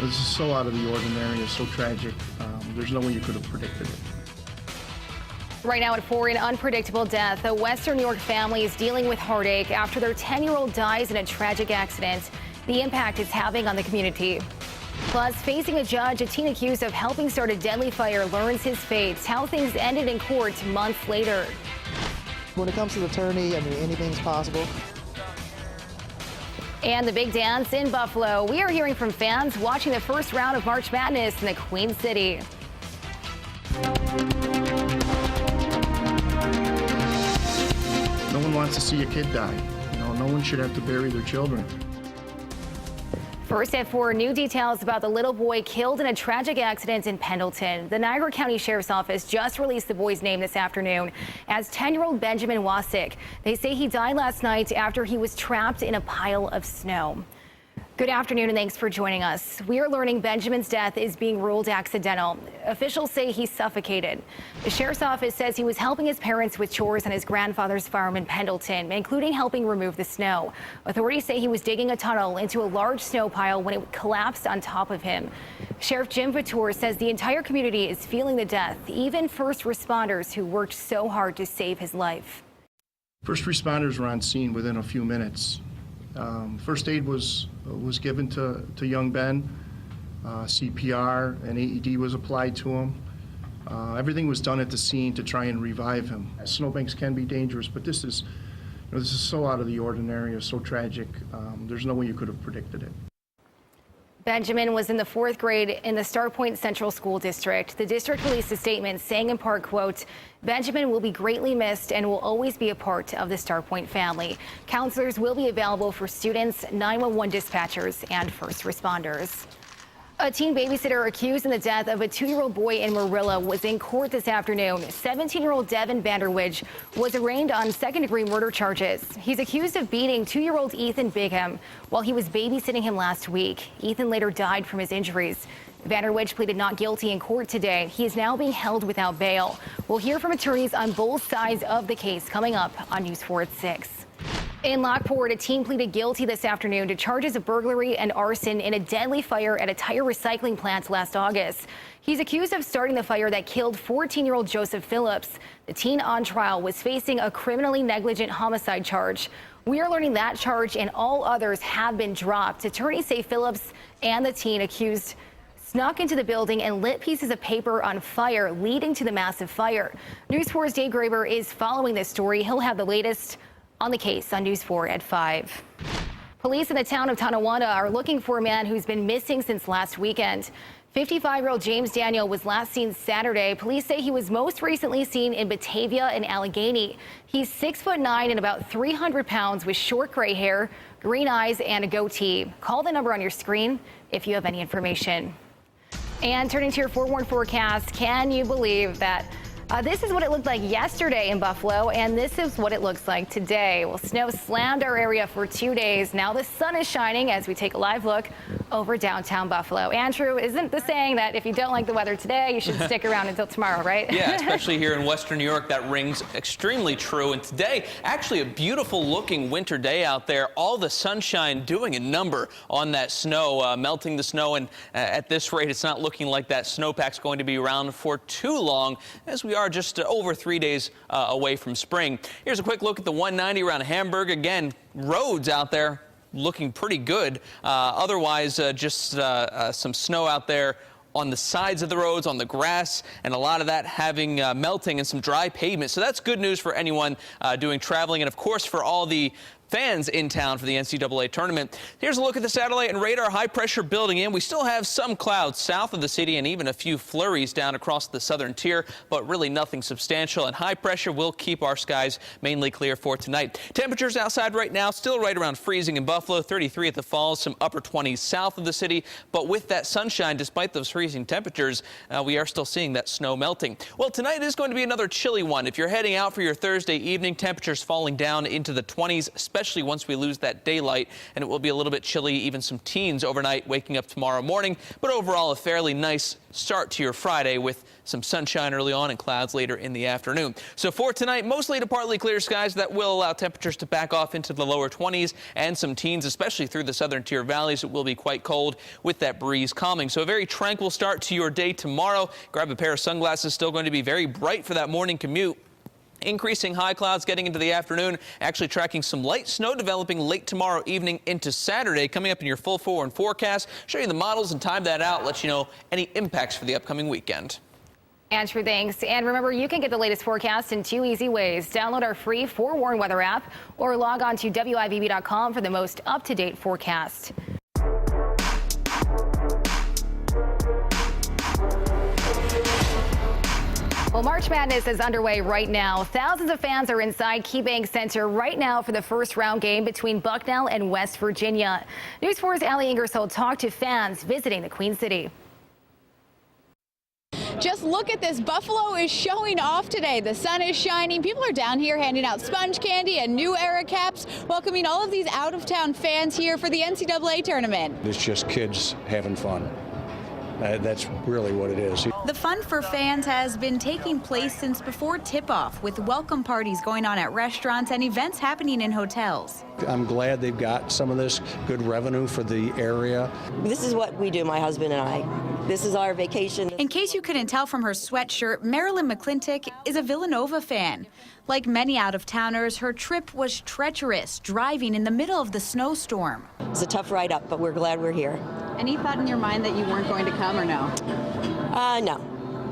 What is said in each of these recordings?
This is so out of the ordinary. It's so tragic. There's no way you could have predicted it. Right now at 4, an unpredictable death. A Western New York family is dealing with heartache after their 10-year-old dies in a tragic accident. The impact it's having on the community. Plus, facing a judge, a teen accused of helping start a deadly fire learns his fate. How things ended in court months later. When it comes to the attorney, I mean, anything's possible. And the big dance in Buffalo. We are hearing from fans watching the first round of March Madness in the Queen City. No one wants to see a kid die. No one should have to bury their children. First at 4, new details about the little boy killed in a tragic accident in Pendleton. The Niagara County Sheriff's Office just released the boy's name this afternoon as 10-year-old Benjamin Wasick. They say he died last night after he was trapped in a pile of snow. Good afternoon and thanks for joining us. We are learning Benjamin's death is being ruled accidental. Officials say he suffocated. The sheriff's office says he was helping his parents with chores on his grandfather's farm in Pendleton, including helping remove the snow. Authorities say he was digging a tunnel into a large snow pile when it collapsed on top of him. Sheriff Jim Vautour says the entire community is feeling the death, even first responders who worked so hard to save his life. First responders were on scene within a few minutes. First aid was given to young Ben. CPR and AED was applied to him. Everything was done at the scene to try and revive him. Snowbanks can be dangerous, but this is so out of the ordinary. It's so tragic. There's no way you could have predicted it. Benjamin was in the 4th grade in the Star Point Central School District. The district released a statement saying in part, quote, "Benjamin will be greatly missed and will always be a part of the Star Point family. Counselors will be available for students, 911 dispatchers, and first responders." A teen babysitter accused in the death of a 2-year-old boy in Marilla was in court this afternoon. 17-year-old Devin Vanderwidge was arraigned on second-degree murder charges. He's accused of beating 2-year-old Ethan Bigham while he was babysitting him last week. Ethan later died from his injuries. Vanderwidge pleaded not guilty in court today. He is now being held without bail. We'll hear from attorneys on both sides of the case coming up on News 4 at 6. In Lockport, a teen pleaded guilty this afternoon to charges of burglary and arson in a deadly fire at a tire recycling plant last August. He's accused of starting the fire that killed 14-year-old Joseph Phillips. The teen on trial was facing a criminally negligent homicide charge. We are learning that charge and all others have been dropped. Attorneys say Phillips and the teen accused snuck into the building and lit pieces of paper on fire, leading to the massive fire. News 4's Dave Graber is following this story. He'll have the latest on the case on News 4 at 5. Police in the town of Tonawanda are looking for a man who's been missing since last weekend. 55-year-old James Daniel was last seen Saturday. Police say he was most recently seen in Batavia and Allegheny. He's 6'9" and about 300 pounds with short gray hair, green eyes, and a goatee. Call the number on your screen if you have any information. And turning to your 4-1 forecast, can you believe that this is what it looked like yesterday in Buffalo, and this is what it looks like today. Well, snow slammed our area for 2 days. Now the sun is shining as we take a live look over downtown Buffalo. Andrew, isn't the saying that if you don't like the weather today, you should stick around until tomorrow, right? Yeah, especially here in Western New York, that rings extremely true. And today, actually a beautiful looking winter day out there. All the sunshine doing a number on that snow, melting the snow. And at this rate, it's not looking like that snowpack's going to be around for too long, as we are just over 3 days away from spring. Here's a quick look at the 190 around Hamburg. Again, roads out there looking pretty good. Otherwise, just some snow out there on the sides of the roads, on the grass, and a lot of that having melting and some dry pavement. So that's good news for anyone doing traveling, and of course for all the fans in town for the NCAA tournament. Here's a look at the satellite and radar. High pressure building in. We still have some clouds south of the city and even a few flurries down across the southern tier, but really nothing substantial. And high pressure will keep our skies mainly clear for tonight. Temperatures outside right now still right around freezing in Buffalo, 33 at the Falls, some upper 20s south of the city. But with that sunshine, despite those freezing temperatures, we are still seeing that snow melting. Well, tonight is going to be another chilly one. If you're heading out for your Thursday evening, temperatures falling down into the 20s, especially once we lose that daylight, and it will be a little bit chilly, even some teens overnight, waking up tomorrow morning. But overall, a fairly nice start to your Friday with some sunshine early on and clouds later in the afternoon. So for tonight, mostly to partly clear skies that will allow temperatures to back off into the lower 20s and some teens, especially through the southern tier valleys. It will be quite cold with that breeze calming. So a very tranquil start to your day tomorrow. Grab a pair of sunglasses. Still going to be very bright for that morning commute. Increasing high clouds getting into the afternoon, actually tracking some light snow developing late tomorrow evening into Saturday. Coming up in your full 4 and forecast, show you the models and time that out, let you know any impacts for the upcoming weekend. Andrew, thanks. And remember, you can get the latest forecast in 2 easy ways. Download our free Forewarn weather app or log on to WIVB.com for the most up-to-date forecast. Well, March Madness is underway right now. Thousands of fans are inside KeyBank Center right now for the first round game between Bucknell and West Virginia. News 4's Allie Ingersoll talked to fans visiting the Queen City. Just look at this. Buffalo is showing off today. The sun is shining. People are down here handing out sponge candy and New Era caps, welcoming all of these out-of-town fans here for the NCAA tournament. It's just kids having fun. That's really what it is. The fun for fans has been taking place since before tip-off, with welcome parties going on at restaurants and events happening in hotels. I'm glad they've got some of this good revenue for the area. This is what we do, my husband and I. This is our vacation. In case you couldn't tell from her sweatshirt, Marilyn McClintock is a Villanova fan. Like many out-of-towners, her trip was treacherous, driving in the middle of the snowstorm. It's a tough ride up, but we're glad we're here. Any thought in your mind that you weren't going to come, or no? No.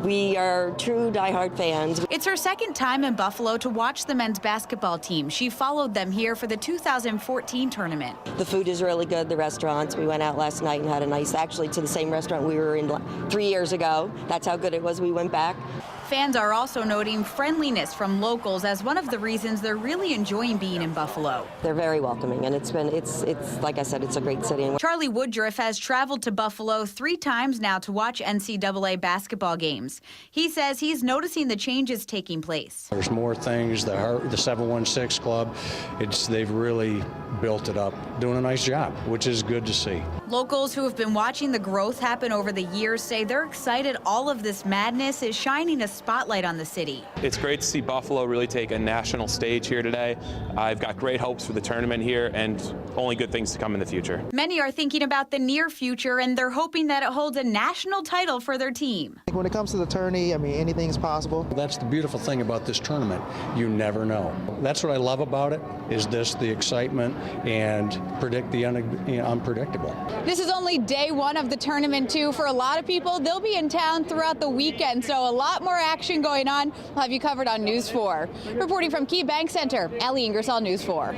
We are true diehard fans. It's her second time in Buffalo to watch the men's basketball team. She followed them here for the 2014 tournament. The food is really good, the restaurants. We went out last night and had a nice, actually to the same restaurant we were in 3 years ago. That's how good it was. We went back. Fans are also noting friendliness from locals as one of the reasons they're really enjoying being in Buffalo. They're very welcoming, and it's like I said, it's a great city. Charlie Woodruff has traveled to Buffalo 3 times now to watch NCAA basketball games. He says he's noticing the changes taking place. There's more things. The 716 Club, they've really built it up, doing a nice job, which is good to see. Locals who have been watching the growth happen over the years say they're excited all of this madness is shining a spotlight on the city. It's great to see Buffalo really take a national stage here today. I've got great hopes for the tournament here and only good things to come in the future. Many are thinking about the near future, and they're hoping that it holds a national title for their team. When it comes to the tourney, I mean, anything's possible. That's the beautiful thing about this tournament. You never know. That's what I love about it, is the excitement and predict the unpredictable. This is only day 1 of the tournament, too. For a lot of people, they'll be in town throughout the weekend, so a lot more action going on. We'll have you covered on News 4. Reporting from KeyBank Center, Allie Ingersoll, News 4.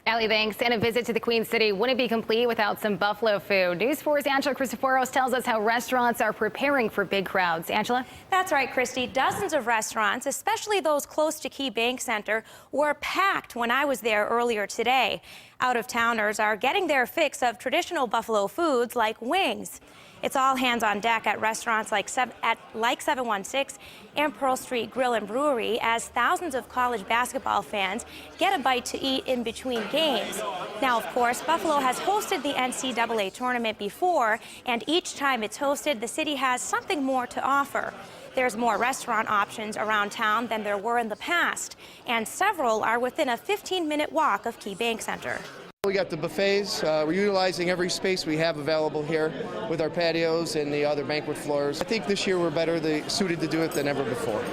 Allie, thanks. And a visit to the Queen City wouldn't be complete without some Buffalo food. News 4's Angela Christoforos tells us how restaurants are preparing for big crowds. Angela? That's right, Christy. Dozens of restaurants, especially those close to KeyBank Center, were packed when I was there earlier today. Out-of-towners are getting their fix of traditional Buffalo foods like wings. It's all hands on deck at restaurants like 716 and Pearl Street Grill and Brewery as thousands of college basketball fans get a bite to eat in between games. Now, of course, Buffalo has hosted the NCAA tournament before, and each time it's hosted, the city has something more to offer. There's more restaurant options around town than there were in the past, and several are within a 15-minute walk of KeyBank Center. We got the buffets. We're utilizing every space we have available here with our patios and the other banquet floors. I think this year we're better suited to do it than ever before.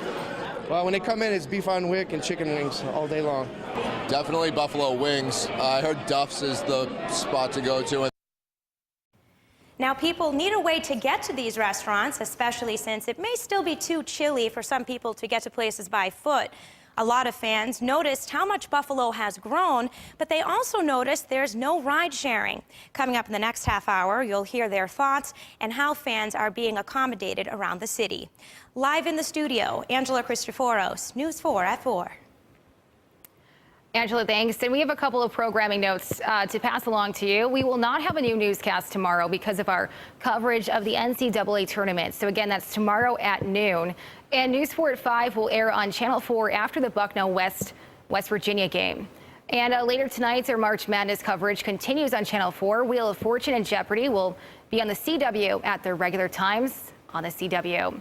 Well, when they come in, it's beef on wick and chicken wings all day long. Definitely Buffalo wings. I heard Duff's is the spot to go to. Now, people need a way to get to these restaurants, especially since it may still be too chilly for some people to get to places by foot. A lot of fans noticed how much Buffalo has grown, but they also noticed there's no ride sharing. Coming up in the next half hour, you'll hear their thoughts and how fans are being accommodated around the city. Live in the studio, Angela Christoforos, News 4 at 4. Angela, thanks. And we have a couple of programming notes to pass along to you. We will not have a new newscast tomorrow because of our coverage of the NCAA tournament. So again, that's tomorrow at noon. And News 4 at 5 will air on Channel 4 after the Bucknell West Virginia game. And later tonight, our March Madness coverage continues on Channel 4. Wheel of Fortune and Jeopardy will be on the CW at their regular times on the CW.